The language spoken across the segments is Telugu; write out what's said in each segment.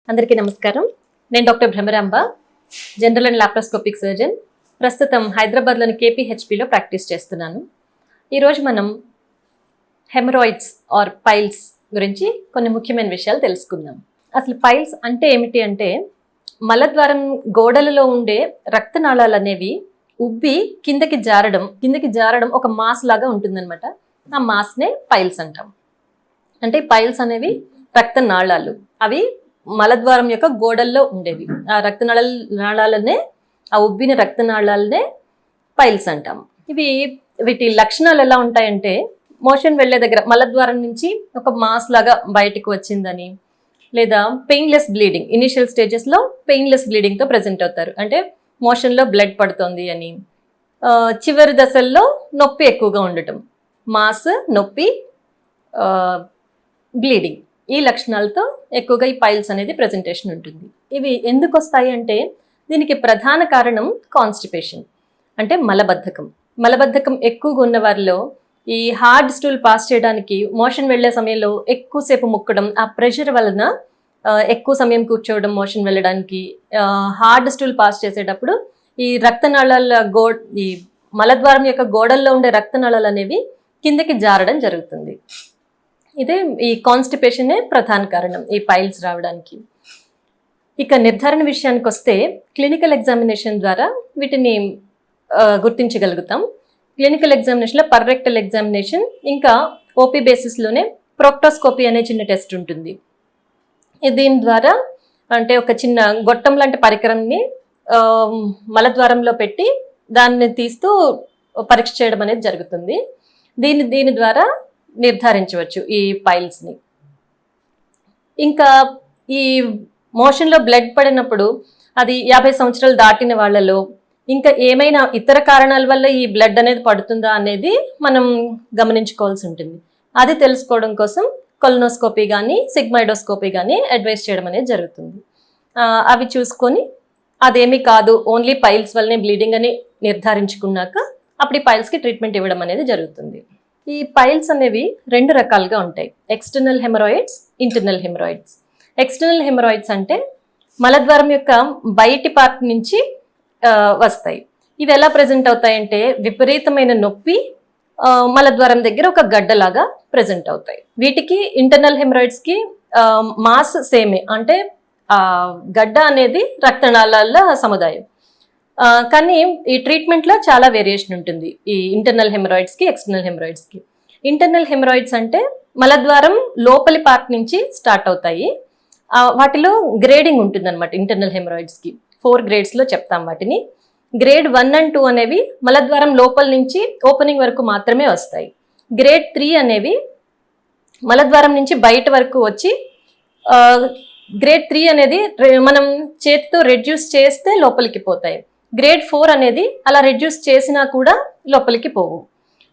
అందరికీ నమస్కారం. నేను doctor Bhramaramba, general and laparoscopic surgeon. ప్రస్తుతం హైదరాబాద్లోని కేపీహెచ్పిలో ప్రాక్టీస్ చేస్తున్నాను. ఈరోజు మనం హెమరాయిడ్స్ ఆర్ పైల్స్ గురించి కొన్ని ముఖ్యమైన విషయాలు తెలుసుకుందాం. అసలు పైల్స్ అంటే ఏమిటి అంటే, మలద్వారం గోడలలో ఉండే రక్తనాళాలు అనేవి ఉబ్బి కిందకి జారడం ఒక మాస్ లాగా ఉంటుందన్నమాట. ఆ మాస్నే పైల్స్ అంటాం. అంటే పైల్స్ అనేవి రక్తనాళాలు, అవి మలద్వారం యొక్క గోడల్లో ఉండేవి. ఆ నాళాలనే, ఆ ఉబ్బిన రక్తనాళాలనే పైల్స్ అంటాం. వీటి లక్షణాలు ఎలా ఉంటాయంటే, మోషన్ వెళ్లే దగ్గర మలద్వారం నుంచి ఒక మాస్ లాగా బయటకు వచ్చిందని, లేదా పెయిన్లెస్ బ్లీడింగ్, ఇనిషియల్ స్టేజెస్లో పెయిన్లెస్ బ్లీడింగ్తో ప్రజెంట్ అవుతారు. అంటే మోషన్లో బ్లడ్ పడుతోంది అని. చివరి దశల్లో నొప్పి ఎక్కువగా ఉండటం, మాస్, నొప్పి, బ్లీడింగ్, ఈ లక్షణాలతో ఎక్కువగా ఈ పైల్స్ అనేది ప్రెజెంటేషన్ ఉంటుంది. ఇవి ఎందుకు వస్తాయి అంటే, దీనికి ప్రధాన కారణం కాన్స్టిపేషన్, అంటే మలబద్ధకం ఎక్కువగా ఉన్న వారిలో ఈ హార్డ్ స్టూల్ పాస్ చేయడానికి మోషన్ వెళ్లే సమయంలో ఎక్కువసేపు ముక్కడం, ఆ ప్రెషర్ వలన ఎక్కువ సమయం కూర్చోవడం, మోషన్ వెళ్ళడానికి, హార్డ్ స్టూల్ పాస్ చేసేటప్పుడు ఈ రక్తనాళాల ఈ మలద్వారం యొక్క గోడల్లో ఉండే రక్తనాళాలు అనేవి కిందకి జారడం జరుగుతుంది. ఇదే ఈ కాన్స్టిపేషనే ప్రధాన కారణం ఈ పైల్స్ రావడానికి. ఇక నిర్ధారణ విషయానికి వస్తే, క్లినికల్ ఎగ్జామినేషన్ ద్వారా వీటిని గుర్తించగలుగుతాం. క్లినికల్ ఎగ్జామినేషన్లో పర్రెక్టల్ ఎగ్జామినేషన్, ఇంకా ఓపీ బేసిస్లోనే ప్రోక్టోస్కోపీ అనే చిన్న టెస్ట్ ఉంటుంది. దీని ద్వారా అంటే ఒక చిన్న గొట్టం లాంటి పరికరంని మలద్వారంలో పెట్టి దాన్ని తీస్తూ పరీక్ష చేయడం అనేది జరుగుతుంది. దీని ద్వారా నిర్ధారించవచ్చు ఈ పైల్స్ని. ఇంకా ఈ మోషన్లో బ్లడ్ పడినప్పుడు అది 50 సంవత్సరాలు దాటిన వాళ్ళలో, ఇంకా ఏమైనా ఇతర కారణాల వల్ల ఈ బ్లడ్ అనేది పడుతుందా అనేది మనం గమనించుకోవాల్సి ఉంటుంది. అది తెలుసుకోవడం కోసం కొలనోస్కోపీ కానీ సిగ్మాయిడోస్కోపీ కానీ అడ్వైస్ చేయడం అనేది జరుగుతుంది. అవి చూసుకొని అదేమీ కాదు, ఓన్లీ పైల్స్ వల్లనే బ్లీడింగ్ అని నిర్ధారించుకున్నాక అప్పుడు ఈ పైల్స్కి ట్రీట్మెంట్ ఇవ్వడం అనేది జరుగుతుంది. ఈ పైల్స్ అనేవి 2 రకాలుగా ఉంటాయి: external haemorrhoids, internal haemorrhoids. External haemorrhoids అంటే మలద్వారం యొక్క బయటి పార్ట్ నుంచి వస్తాయి. ఇవి ఎలా ప్రజెంట్ అవుతాయంటే, విపరీతమైన నొప్పి మలద్వారం దగ్గర ఒక గడ్డలాగా ప్రజెంట్ అవుతాయి. వీటికి ఇంటర్నల్ హెమరాయిడ్స్కి మాస్ సేమే, అంటే గడ్డ అనేది రక్తనాళాల సముదాయం. కానీ ఈ ట్రీట్మెంట్లో చాలా వేరియేషన్ ఉంటుంది ఈ ఇంటర్నల్ హెమరాయిడ్స్కి, ఎక్స్టర్నల్ హెమరాయిడ్స్కి. ఇంటర్నల్ హెమరాయిడ్స్ అంటే మలద్వారం లోపలి పార్ట్ నుంచి స్టార్ట్ అవుతాయి. వాటిలో గ్రేడింగ్ ఉంటుంది అనమాట. ఇంటర్నల్ హెమరాయిడ్స్కి 4 గ్రేడ్స్లో చెప్తాం వాటిని. గ్రేడ్ 1 and 2 అనేవి మలద్వారం లోపల నుంచి ఓపెనింగ్ వరకు మాత్రమే వస్తాయి. గ్రేడ్ 3 అనేవి మలద్వారం నుంచి బయట వరకు వచ్చి, గ్రేడ్ 3 అనేది మనం చేతితో రెడ్యూస్ చేస్తే లోపలికి పోతాయి. గ్రేడ్ 4 అనేది అలా రెడ్యూస్ చేసినా కూడా లోపలికి పోవు.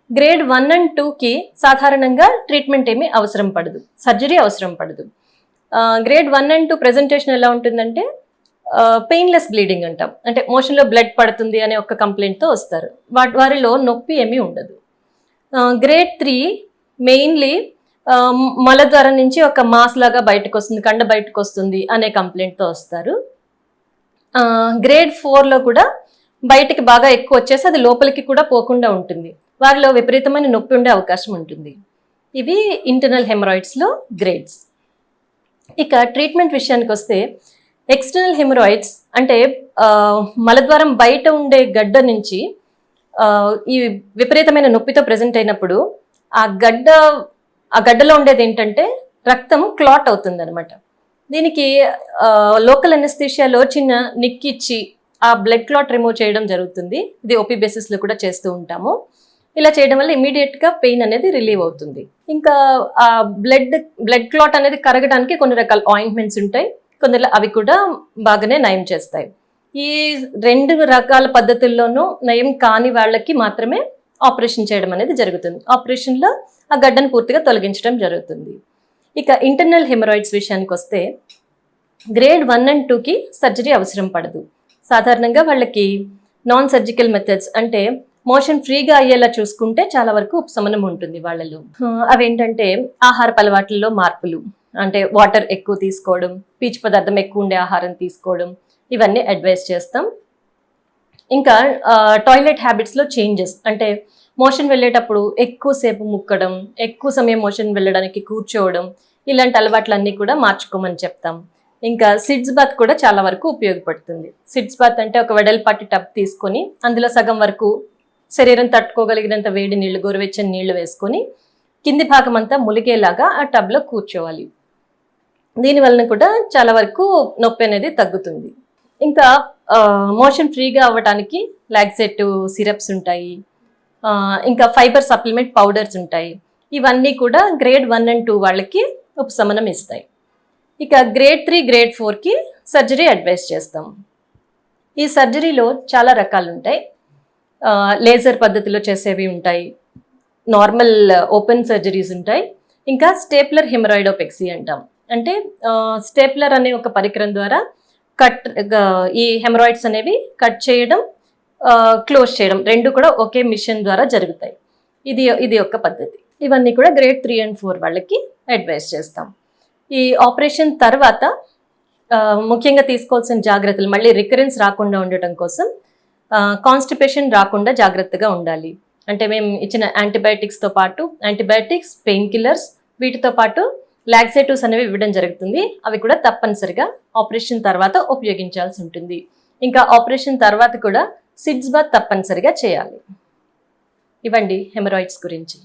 గ్రేడ్ 1 and 2కి సాధారణంగా ట్రీట్మెంట్ ఏమీ అవసరం పడదు, సర్జరీ అవసరం పడదు. గ్రేడ్ 1 and 2 ప్రెజెంటేషన్ ఎలా ఉంటుందంటే, పెయిన్లెస్ బ్లీడింగ్ అంటాం. అంటే మోషన్లో బ్లడ్ పడుతుంది అనే ఒక కంప్లైంట్తో వస్తారు. వారిలో నొప్పి ఏమీ ఉండదు. గ్రేడ్ 3 మెయిన్లీ మలద్వారం నుంచి ఒక మాస్ లాగా బయటకు వస్తుంది, కండ బయటకు వస్తుంది అనే కంప్లైంట్తో వస్తారు. గ్రేడ్ 4లో కూడా బయటికి బాగా ఎక్కువ వచ్చేసి అది లోపలికి కూడా పోకుండా ఉంటుంది. వారిలో విపరీతమైన నొప్పి ఉండే అవకాశం ఉంటుంది. ఇవి ఇంటర్నల్ హెమరాయిడ్స్లో గ్రేడ్స్. ఇక ట్రీట్మెంట్ విషయానికి వస్తే, ఎక్స్టర్నల్ హెమరాయిడ్స్ అంటే మలద్వారం బయట ఉండే గడ్డ నుంచి ఈ విపరీతమైన నొప్పితో ప్రజెంట్ అయినప్పుడు ఆ గడ్డలో ఉండేది ఏంటంటే రక్తం క్లాట్ అవుతుంది అనమాట. దీనికి లోకల్ అనెస్థీషియాలో చిన్న నిక్కిచ్చి ఆ బ్లడ్ క్లాట్ రిమూవ్ చేయడం జరుగుతుంది. ఇది ఓపీ బేసిస్లో కూడా చేస్తూ ఉంటాము. ఇలా చేయడం వల్ల ఇమీడియట్గా పెయిన్ అనేది రిలీవ్ అవుతుంది. ఇంకా ఆ బ్లడ్ క్లాట్ అనేది కరగడానికి కొన్ని రకాల ఆయింట్మెంట్స్ ఉంటాయి, కొందరు అవి కూడా బాగానే నయం చేస్తాయి. ఈ 2 రకాల పద్ధతుల్లోనూ నయం కాని వాళ్ళకి మాత్రమే ఆపరేషన్ చేయడం అనేది జరుగుతుంది. ఆపరేషన్లో ఆ గడ్డను పూర్తిగా తొలగించడం జరుగుతుంది. ఇక ఇంటర్నల్ హెమరాయిడ్స్ విషయానికి వస్తే, గ్రేడ్ 1 and 2కి సర్జరీ అవసరం పడదు. సాధారణంగా వాళ్ళకి నాన్ సర్జికల్ మెథడ్స్, అంటే మోషన్ ఫ్రీగా అయ్యేలా చూసుకుంటే చాలా వరకు ఉపశమనం ఉంటుంది వాళ్ళలో. అవేంటంటే ఆహారపు అలవాట్లలో మార్పులు, అంటే వాటర్ ఎక్కువ తీసుకోవడం, పీచు పదార్థం ఎక్కువ ఉండే ఆహారం తీసుకోవడం, ఇవన్నీ అడ్వైస్ చేస్తాం. ఇంకా టాయిలెట్ హ్యాబిట్స్లో చేంజెస్, అంటే మోషన్ వెళ్ళేటప్పుడు ఎక్కువసేపు ముక్కడం, ఎక్కువ సమయం మోషన్ వెళ్ళడానికి కూర్చోవడం, ఇలాంటి అలవాట్లన్నీ కూడా మార్చుకోమని చెప్తాం. ఇంకా సిడ్స్ బాత్ కూడా చాలా వరకు ఉపయోగపడుతుంది. సిడ్స్ బాత్ అంటే ఒక వెడల్పాటి టబ్ తీసుకొని అందులో సగం వరకు శరీరం తట్టుకోగలిగినంత వేడి నీళ్లు, గోరువెచ్చని నీళ్లు వేసుకొని కింది భాగం అంతా ములిగేలాగా ఆ టబ్లో కూర్చోవాలి. దీనివలన కూడా చాలా వరకు నొప్పి అనేది తగ్గుతుంది. ఇంకా మోషన్ ఫ్రీగా అవ్వడానికి లాక్సేటివ్ సిరప్స్ ఉంటాయి, ఇంకా ఫైబర్ సప్లిమెంట్ పౌడర్స్ ఉంటాయి. ఇవన్నీ కూడా గ్రేడ్ 1 and 2 వాళ్ళకి ఉపశమనం ఇస్తాయి. ఇక గ్రేడ్ 3, గ్రేడ్ 4కి సర్జరీ అడ్వైస్ చేస్తాం. ఈ సర్జరీలో చాలా రకాలు ఉంటాయి. లేజర్ పద్ధతిలో చేసేవి ఉంటాయి, నార్మల్ ఓపెన్ సర్జరీస్ ఉంటాయి, ఇంకా స్టేప్లర్ హెమరాయిడోపెక్సీ అంటాం. అంటే స్టేప్లర్ అనే ఒక పరికరం ద్వారా ఈ హెమరాయిడ్స్ అనేవి కట్ చేయడం, క్లోజ్ చేయడం రెండు కూడా ఒకే మిషన్ ద్వారా జరుగుతాయి. ఇది ఒక పద్ధతి. ఇవన్నీ కూడా గ్రేడ్ 3 and 4 వాళ్ళకి అడ్వైస్ చేస్తాం. ఈ ఆపరేషన్ తర్వాత ముఖ్యంగా తీసుకోవాల్సిన జాగ్రత్తలు, మళ్ళీ రికరెన్స్ రాకుండా ఉండటం కోసం కాన్స్టిపేషన్ రాకుండా జాగ్రత్తగా ఉండాలి. అంటే మేము ఇచ్చిన యాంటీబయాటిక్స్తో పాటు యాంటీబయాటిక్స్, పెయిన్ కిల్లర్స్, వీటితో పాటు లాక్సేటివ్స్ అనేవి ఇవ్వడం జరుగుతుంది. అవి కూడా తప్పనిసరిగా ఆపరేషన్ తర్వాత ఉపయోగించాల్సి ఉంటుంది. ఇంకా ఆపరేషన్ తర్వాత కూడా సిడ్స్ బాత్ తప్పనిసరిగా చేయాలి. ఇవ్వండి హెమరాయిడ్స్ గురించి.